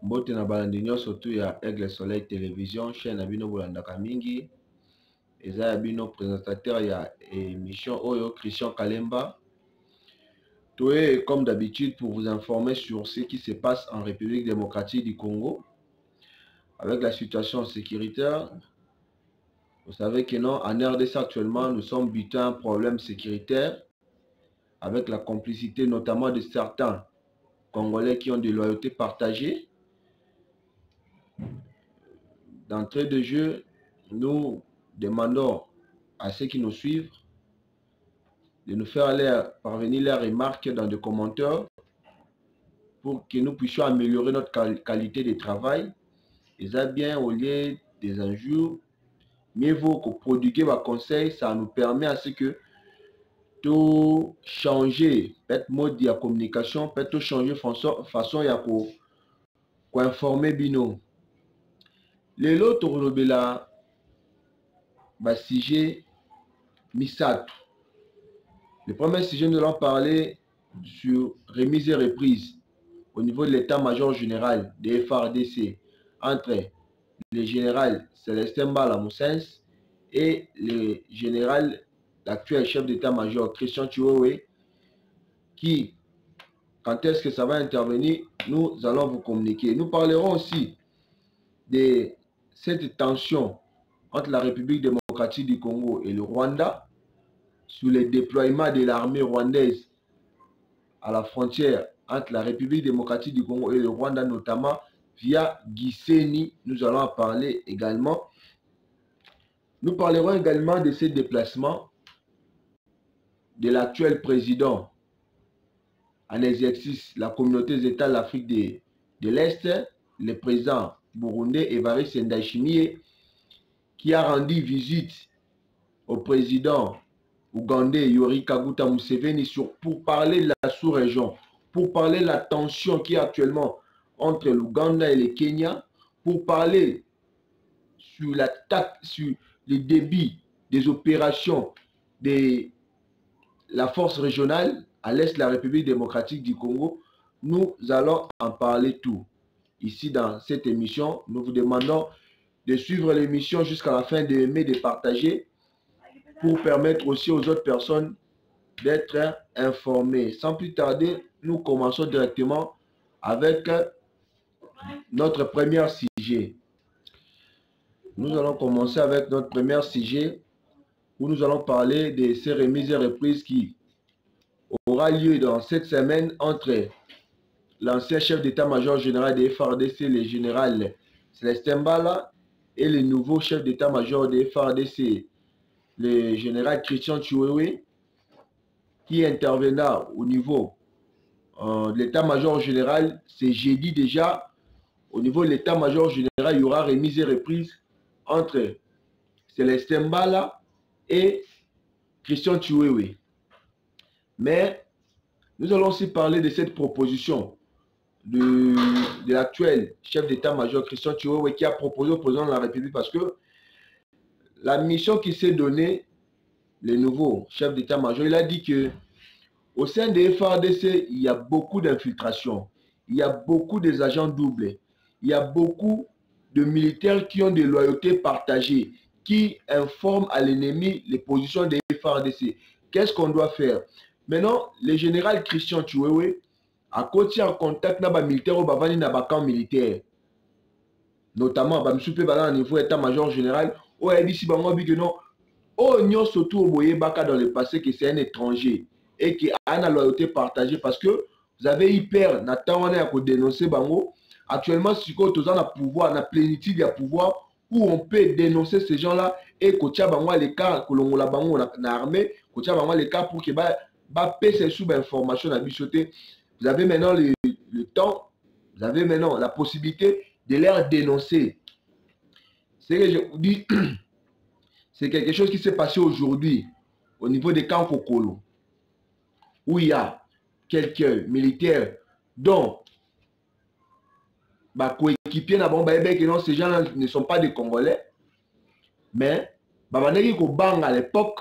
Mbote na balandi surtout ya Aigle Soleil Télévision, chaîne à bino bolandaka mingi. Eza ya bino présentateur ya émission Oyo Christian Kalemba. Tout est comme d'habitude pour vous informer sur ce qui se passe en République démocratique du Congo avec la situation sécuritaire. Vous savez que non, en RDC actuellement, nous sommes butés à un problème sécuritaire avec la complicité notamment de certains Congolais qui ont des loyautés partagées. D'entrée de jeu, nous demandons à ceux qui nous suivent de nous faire parvenir leurs remarques dans des commentaires pour que nous puissions améliorer notre qualité de travail. Et ça bien au lieu des injures, mieux vaut que produire vos conseils, ça nous permet à ce que tout changer, peut-être mode de communication, peut-être changer façon ya ko informer bino. Les autres rebella sujet Misato. Le premier sujet, nous allons parler sur remise et reprise au niveau de l'état-major général des FARDC entre le général Célestin Mbala Moussens et le général, l'actuel chef d'état-major Christian Chiwewe, qui, quand est-ce que ça va intervenir, nous allons vous communiquer. Nous parlerons aussi de cette tension entre la République démocratique du Congo et le Rwanda sur le déploiement de l'armée rwandaise à la frontière entre la République démocratique du Congo et le Rwanda, notamment via Gisenyi. Nous allons en parler également. Nous parlerons également de ces déplacements de l'actuel président en exercice de la communauté des États de l'Afrique de l'Est, le président burundais Evariste Ndayishimiye, qui a rendu visite au président ougandais Yoweri Kaguta Museveni pour parler de la sous-région, pour parler de la tension qui est actuellement entre l'Ouganda et le Kenya, pour parler sur l'attaque, sur le débit des opérations de la force régionale à l'est de la République démocratique du Congo. Nous allons en parler tout. Ici dans cette émission, nous vous demandons de suivre l'émission jusqu'à la fin, d'aimer, de partager pour permettre aussi aux autres personnes d'être informées. Sans plus tarder, nous commençons directement avec notre premier sujet. Nous allons commencer avec notre premier sujet où nous allons parler de ces remises et reprises qui aura lieu dans cette semaine entre l'ancien chef d'état-major général des FARDC, le général Célestin Mbala, et le nouveau chef d'état-major des FARDC, le général Christian Chiwewe, qui interviendra au niveau de l'état-major général. C'est jeudi déjà. Au niveau de l'état-major général, il y aura remise et reprise entre Célestin Mbala et Christian Chiwewe. Mais nous allons aussi parler de cette proposition de l'actuel chef d'état-major Christian Chiwewe, qui a proposé au président de la République, parce que la mission qui s'est donnée, le nouveau chef d'état-major, il a dit que au sein des FARDC, il y a beaucoup d'infiltration, il y a beaucoup des agents doubles, il y a beaucoup de militaires qui ont des loyautés partagées, qui informent à l'ennemi les positions des FARDC. Qu'est-ce qu'on doit faire? Maintenant, le général Christian Chiwewe a côté en contact avec les militaires au camp militaire, notamment au niveau état-major général, où il a dit que non, on surtout au Boye Baka dans le passé que c'est un étranger et qui a une loyauté partagée, parce que vous avez hyper Nathan à dénoncer Bango. Actuellement, si vous avez un pouvoir, la plénitude de pouvoir où on peut dénoncer ces gens-là et que tu as les cas que l'on a dans l'armée, que tu as les cas pour que ces sous-informations à bichoter. Vous avez maintenant le temps, vous avez maintenant la possibilité de les dénoncer. C'est que je vous dis, c'est quelque chose qui s'est passé aujourd'hui au niveau des camps Kokolo, où il y a quelques militaires dont coéquipiers que ces gens ne sont pas des Congolais, mais à l'époque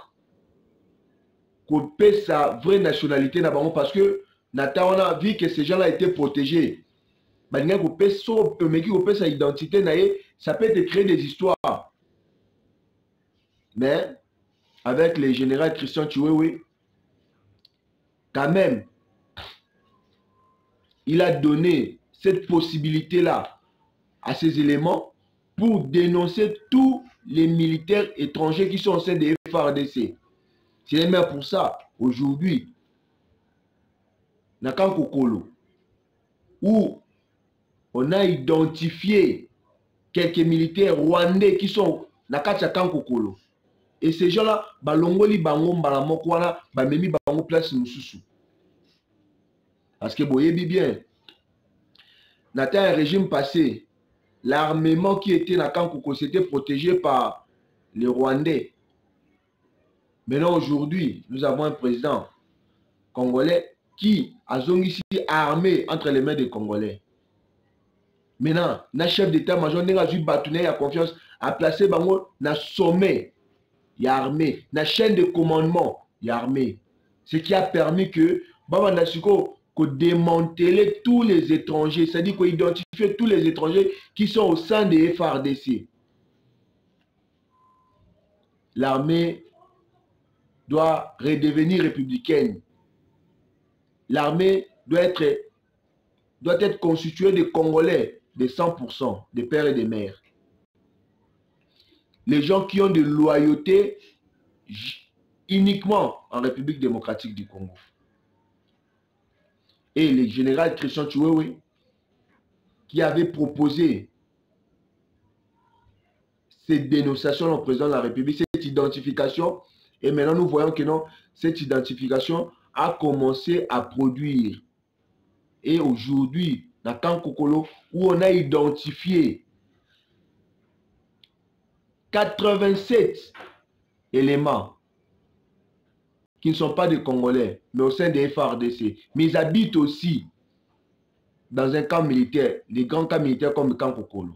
qu'on paie sa vraie nationalité parce que Nathan, on a vu que ces gens-là étaient protégés sa identité, ça peut te créer des histoires. Mais avec le général Christian Chiwewe, quand même, il a donné cette possibilité-là à ces éléments pour dénoncer tous les militaires étrangers qui sont au sein des FARDC. C'est même pour ça, aujourd'hui, Nakan Kokolo, où on a identifié quelques militaires rwandais qui sont Nakacha Kokolo. Et ces gens-là, balongoli bango mbalamoko wana, bamemi bango place mususu. Parce que vous voyez bien, dans un régime passé, l'armement qui était dans Kankoko, c'était protégé par les Rwandais. Maintenant, aujourd'hui, nous avons un président congolais qui a ici armé entre les mains des Congolais. Maintenant, le chef d'état-major n'a pas confiance à placer bango dans le sommet. Il y a armé. Dans la chaîne de commandement, il y a armé. Ce qui a permis que démanteler tous les étrangers, c'est-à-dire qu'on identifie tous les étrangers qui sont au sein des FARDC. L'armée doit redevenir républicaine. L'armée doit être constituée de Congolais de 100%, de pères et de mères. Les gens qui ont de loyauté uniquement en République démocratique du Congo. Et le général Christian Chiwewe, qui avait proposé cette dénonciation au président de la République, cette identification, et maintenant nous voyons que non, cette identification a commencé à produire. Et aujourd'hui, dans Kankokolo, où on a identifié 87 éléments qui ne sont pas des Congolais, mais au sein des FARDC. Mais ils habitent aussi dans un camp militaire, des grands camps militaires comme le camp Kokolo.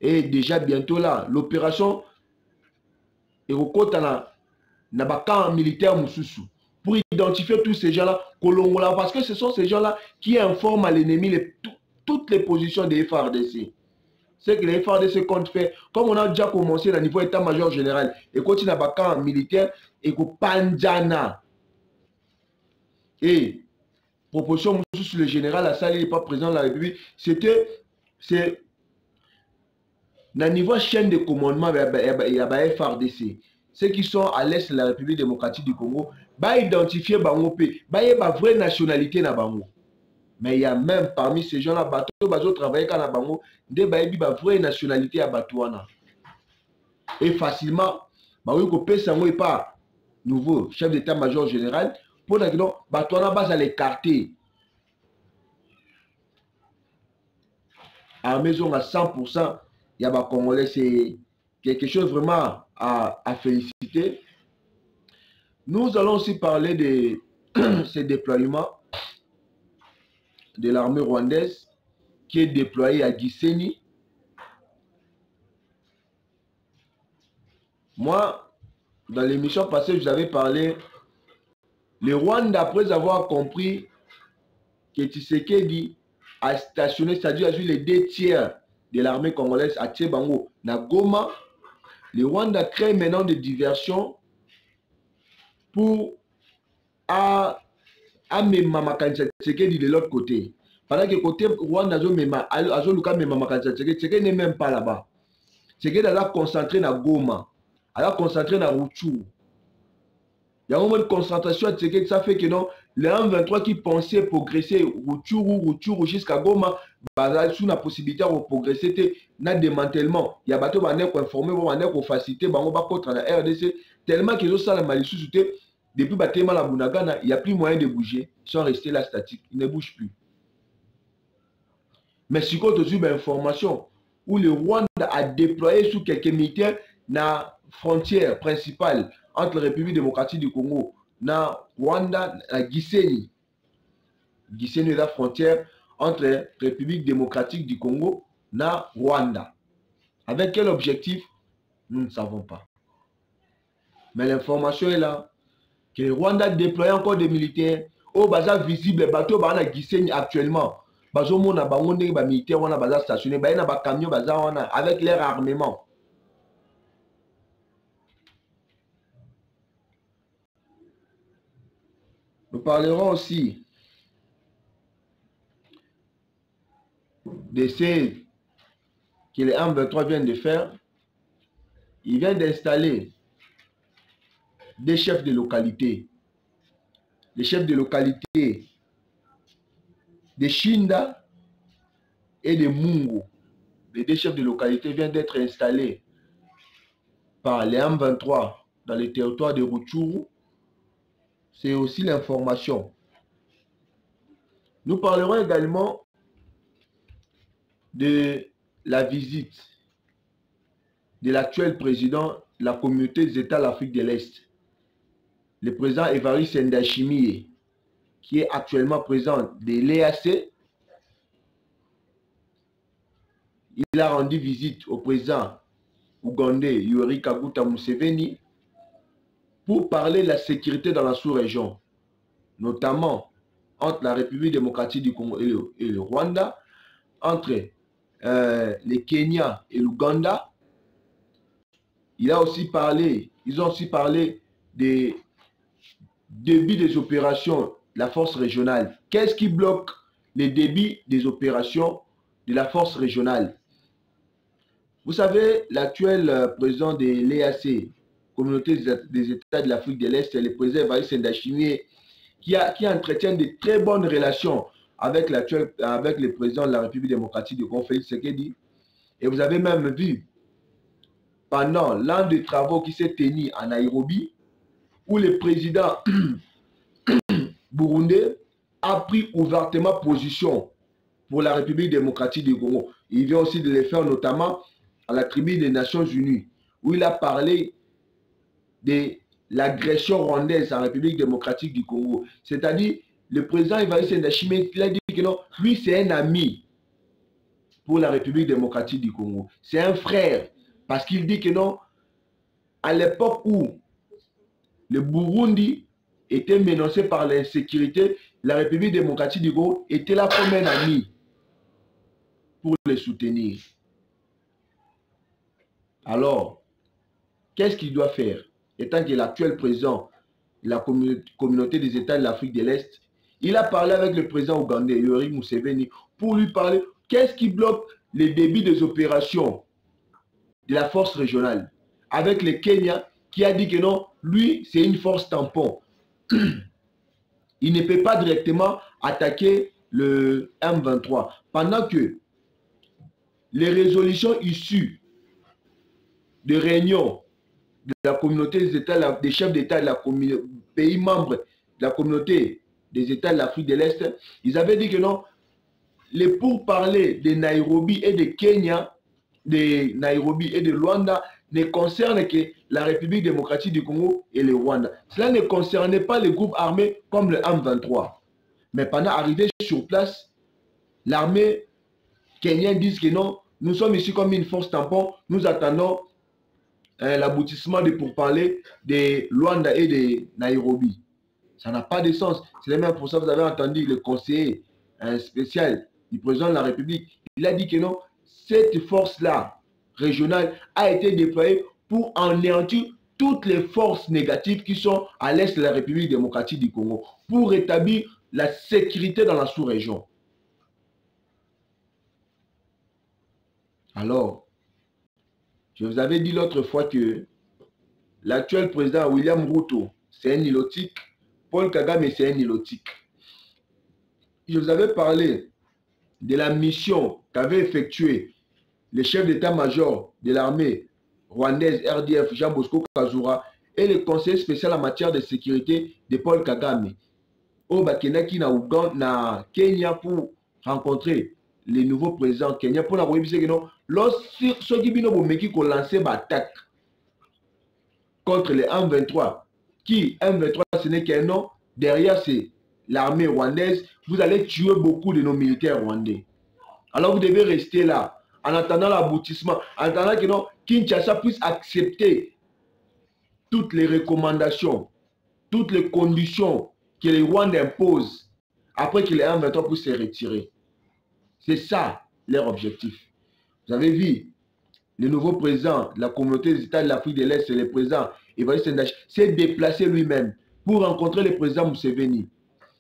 Et déjà bientôt là, l'opération est au côté dans un camp militaire Moussousou pour identifier tous ces gens-là, parce que ce sont ces gens-là qui informent à l'ennemi toutes les positions des FARDC. C'est que les FARDC comptent faire, comme on a déjà commencé au niveau état-major général, et continue à camp militaire, et qu'au Pandjana. Et proposition sur le général Assali n'est pas président de la République, c'est au niveau chaîne de commandement, il y a FARDC. Ceux qui sont à l'est de la République démocratique du Congo, bah identifier bango pe, bah y a ba vraie nationalité na bango. Mais il y a même parmi ces gens-là, bateau travailler quand na bango, des ba ba vraie nationalité à Batouana. Et facilement, bah oui ko pe sango est pas nouveau chef d'état-major général pour que donc Batouana base à l'écarter. À maison à 100%, il y a ba Congolais, c'est quelque chose vraiment à féliciter. Nous allons aussi parler de ces déploiements de l'armée rwandaise qui est déployée à Gisenyi. Moi, dans l'émission passée, je vous avais parlé, le Rwanda, après avoir compris que Tshisekedi a stationné, c'est-à-dire a joué les 2 tiers de l'armée congolaise à Tchebango, na Goma, le Rwanda crée maintenant des diversions pour amener Tshisekedi de l'autre côté. Pendant que côté Rwanda Tshisekedi n'est même pas là-bas. Tshisekedi a concentré na Goma, a concentré na Rutshuru. Il y a vraiment une concentration à Tshisekedi, ça fait que non, les M23 qui pensaient progresser Rutshuru jusqu'à Goma, sous la possibilité de progresser, na démantèlement. Il y a bateau qui sont informés, qui sont facilités, contre la RDC, tellement qu'ils ont ça la malicieux. Depuis Batema la Bunagana, il n'y a plus moyen de bouger. Ils sont restés là statiques. Ils ne bougent plus. Mais si vous avez une information où le Rwanda a déployé sous quelques militaires la frontière principale entre la République démocratique du Congo na Rwanda à Gisenyi. Gisenyi est la frontière entre la République démocratique du Congo na Rwanda. Avec quel objectif? Nous ne savons pas. Mais l'information est là. Que le Rwanda déploie encore des militaires oh baza visible bato ba na Gisenyi actuellement bazo mona bango ndenge ba militaire wana baza stationné ba na ba camion baza wana avec leur armement. Nous parlerons aussi de ce que les M23 viennent de faire. Ils viennent d'installer des chefs de localité. Les chefs de localité de Shinda et de Mungo. Les deux chefs de localité viennent d'être installés par les M23 dans le territoire de Rutshuru. C'est aussi l'information. Nous parlerons également de la visite de l'actuel président de la communauté des États de l'Afrique de l'Est, le président Evariste Ndayishimiye, qui est actuellement président de l'EAC. Il a rendu visite au président ougandais Yoweri Kaguta Museveni pour parler de la sécurité dans la sous-région, notamment entre la République démocratique du Congo et le Rwanda, entre le Kenya et l'Ouganda. Ils ont aussi parlé des débits des opérations de la force régionale. Qu'est-ce qui bloque les débits des opérations de la force régionale? Vous savez, l'actuel président de l'EAC, Communauté des États de l'Afrique de l'Est, le président Evariste Ndayishimiye, qui entretient de très bonnes relations avec le président de la République démocratique du Congo, Félix Tshisekedi. Et vous avez même vu, pendant l'un des travaux qui s'est tenu à Nairobi, où le président burundais a pris ouvertement position pour la République démocratique du Congo. Il vient aussi de le faire notamment à la tribune des Nations Unies, où il a parlé de l'agression rwandaise en République démocratique du Congo. C'est-à-dire, le président Evariste Ndayishimiye, il a dit que non, lui c'est un ami pour la République démocratique du Congo. C'est un frère, parce qu'il dit que non, à l'époque où le Burundi était menacé par l'insécurité, la République démocratique du Congo était là comme un ami pour le soutenir. Alors, qu'est-ce qu'il doit faire? Étant que l'actuel président de la communauté des États de l'Afrique de l'Est, il a parlé avec le président ougandais, Yoweri Museveni, pour lui parler qu'est-ce qui bloque les débits des opérations de la force régionale. Avec le Kenya, qui a dit que non, lui, c'est une force tampon. Il ne peut pas directement attaquer le M23. Pendant que les résolutions issues de réunions de la communauté des États, des chefs d'État de la pays membres de la communauté des États de l'Afrique de l'Est, ils avaient dit que non, les pourparlers de Nairobi et de Kenya, de Nairobi et de Luanda ne concernent que la République démocratique du Congo et le Rwanda. Cela ne concernait pas les groupes armés comme le M23. Mais pendant arrivé sur place, l'armée kenyenne dit que non, nous sommes ici comme une force tampon, nous attendons l'aboutissement de pourparlers de Luanda et de Nairobi. Ça n'a pas de sens. C'est même pour ça que vous avez entendu le conseiller spécial du président de la République. Il a dit que non, cette force-là, régionale, a été déployée pour anéantir toutes les forces négatives qui sont à l'est de la République démocratique du Congo, pour rétablir la sécurité dans la sous-région. Alors, je vous avais dit l'autre fois que l'actuel président William Ruto, c'est un nilotique. Paul Kagame, c'est un nilotique. Je vous avais parlé de la mission qu'avait effectuée le chef d'état-major de l'armée rwandaise RDF, Jean Bosco Kazura, et le conseiller spécial en matière de sécurité de Paul Kagame, au Bakenaki na Ouganda, na Kenya, pour rencontrer les nouveaux présidents Kenya, pour la que non, lorsque ceux qui ont lancé une attaque contre les M23, qui M23 ce n'est qu'un nom, derrière c'est l'armée rwandaise, vous allez tuer beaucoup de nos militaires rwandais. Alors vous devez rester là, en attendant l'aboutissement, en attendant que non, Kinshasa puisse accepter toutes les recommandations, toutes les conditions que les Rwandais imposent après que les M23 puissent se retirer. C'est ça leur objectif. Vous avez vu, le nouveau président de la communauté des États de l'Afrique de l'Est, c'est le président Evariste Ndayishimiye, s'est déplacé lui-même pour rencontrer le président Museveni.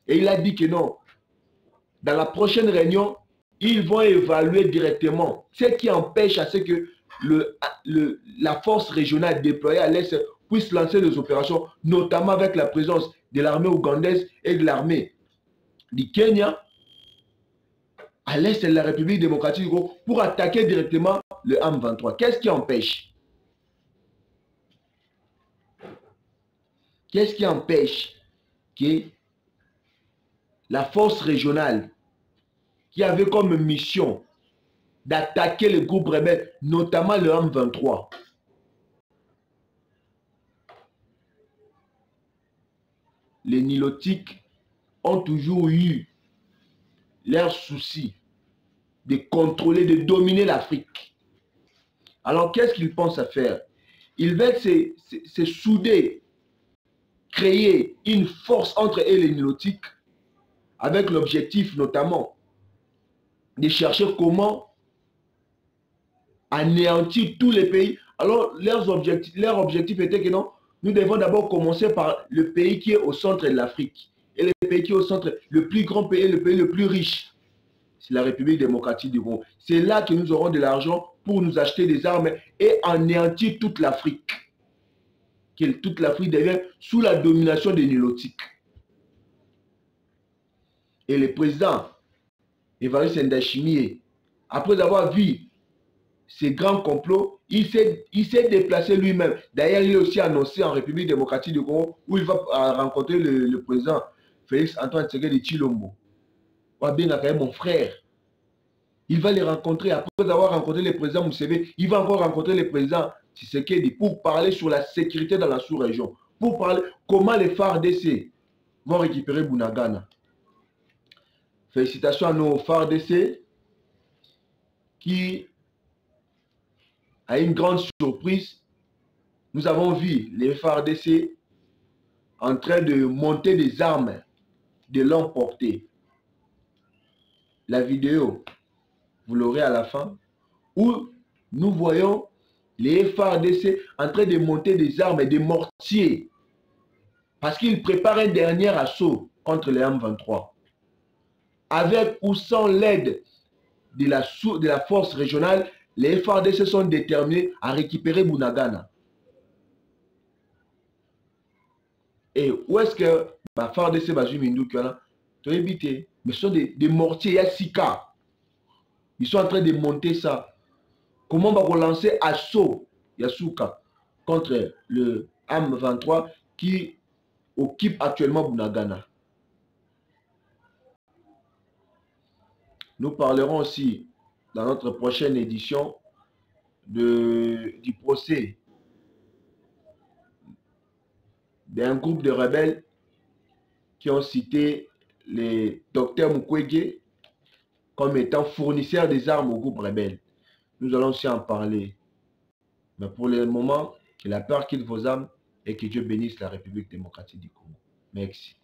Et il a dit que non, dans la prochaine réunion, ils vont évaluer directement ce qui empêche à ce que la force régionale déployée à l'Est puisse lancer des opérations, notamment avec la présence de l'armée ougandaise et de l'armée du Kenya à l'Est de la République démocratique du Congo pour attaquer directement le M23. Qu'est-ce qui empêche? Qu'est-ce qui empêche que la force régionale qui avait comme mission d'attaquer les groupes rebelles, notamment le M23. Les Nilotiques ont toujours eu leur souci de contrôler, de dominer l'Afrique. Alors, qu'est-ce qu'ils pensent à faire? Ils veulent se souder, créer une force entre eux et les Nilotiques, avec l'objectif notamment de chercher comment anéantir tous les pays. Alors, leur objectif était que non, nous devons d'abord commencer par le pays qui est au centre de l'Afrique. Et le pays qui est au centre, le plus grand pays, le pays le plus riche, c'est la République démocratique du Congo. C'est là que nous aurons de l'argent pour nous acheter des armes et anéantir toute l'Afrique. Que toute l'Afrique devienne sous la domination des Nilotiques. Et le président Evariste Ndayishimiye, après avoir vu ces grands complots, il s'est déplacé lui-même. D'ailleurs, il est aussi annoncé en République démocratique du Congo où il va rencontrer le président Félix Antoine Tshisekedi Tshilombo. Mon frère. Il va les rencontrer. Après avoir rencontré le président Museveni, il va encore rencontrer le président Tshisekedi pour parler sur la sécurité dans la sous-région. Pour parler comment les FARDC vont récupérer Bunagana. Félicitations à nos FARDC qui, à une grande surprise, nous avons vu les FARDC en train de monter des armes de longue portée. La vidéo, vous l'aurez à la fin, où nous voyons les FARDC en train de monter des armes et des mortiers parce qu'ils préparent un dernier assaut contre les M23. Avec ou sans l'aide de la force régionale, les FARDC sont déterminés à récupérer Bunagana. Et où est-ce que la FARDC va jouer Mindoukana? Tu as évité. Mais ce sont des mortiers, il y a 6 cas. Ils sont en train de monter ça. Comment on va relancer assaut Yasuka contre le M23 qui occupe actuellement Bunagana? Nous parlerons aussi dans notre prochaine édition du procès d'un groupe de rebelles qui ont cité les docteurs Mukwege comme étant fournisseurs des armes au groupe rebelle. Nous allons aussi en parler. Mais pour le moment, que la peur quitte vos âmes et que Dieu bénisse la République démocratique du Congo. Merci.